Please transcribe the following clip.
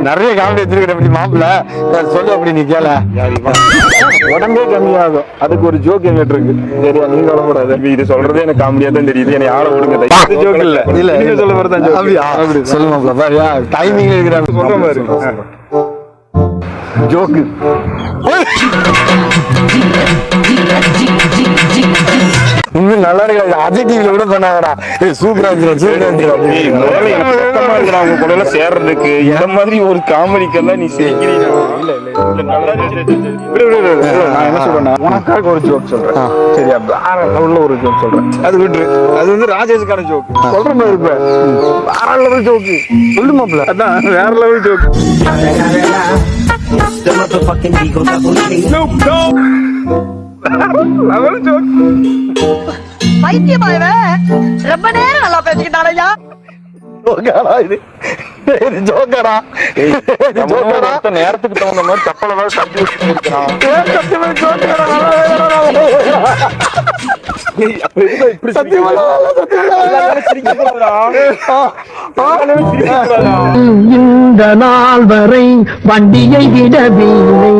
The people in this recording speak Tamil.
நிறைய காமெடி வச்சிருக்க மாப்பிள்ள சொல்லு. அப்படி நீ கேள உடம்பே கம்மியாகும். அதுக்கு ஒரு ஜோக் எங்கிட்ட இருக்கு. சரியா, நீங்க சொல்லக்கூடாது. இது சொல்றதே எனக்கு காமெடியா தான் தெரியுது. என்னை ஆள விடுங்க. ஜோக் இல்ல இல்ல, நீங்க சொல்ல வரதான். அப்படி சொல்லு மாப்பிள்ள. டைமிங் இருக்கிறாங்க சொல்ற மாதிரி ஜோக்கு. நல்லா இருக்கு. அஜய் டிவில கூட பண்ணாங்கடா. சூப்பரா இருந்துச்சு சேர்றதுக்கு. இந்த மாதிரி ஒரு காமெடிக்கெல்லாம் நீ சேர்க்கிறீங்க. நான் என்ன சொல்றேன்னா, உனக்காக ஒரு ஜோக் சொல்றேன். சரியா, உள்ள ஒரு ஜோக் சொல்றேன். அது விட்டு அது வந்து ராஜேஷுக்கான ஜோக் சொல்ற மாதிரி இருப்ப. வேற லெவல் ஜோக்கு சொல்லு மாப்பிள்ள. அதான் வேற லெவல் ஜோக். பைத்தியமாயவே ரொம்ப நேரம் நல்லா பேசிக்கிட்டாரையா. ஜோக்கரா நேரத்துக்கு தகுந்த மாதிரி கப்பல இந்த நாள் வரை வண்டியை விடவில்லை.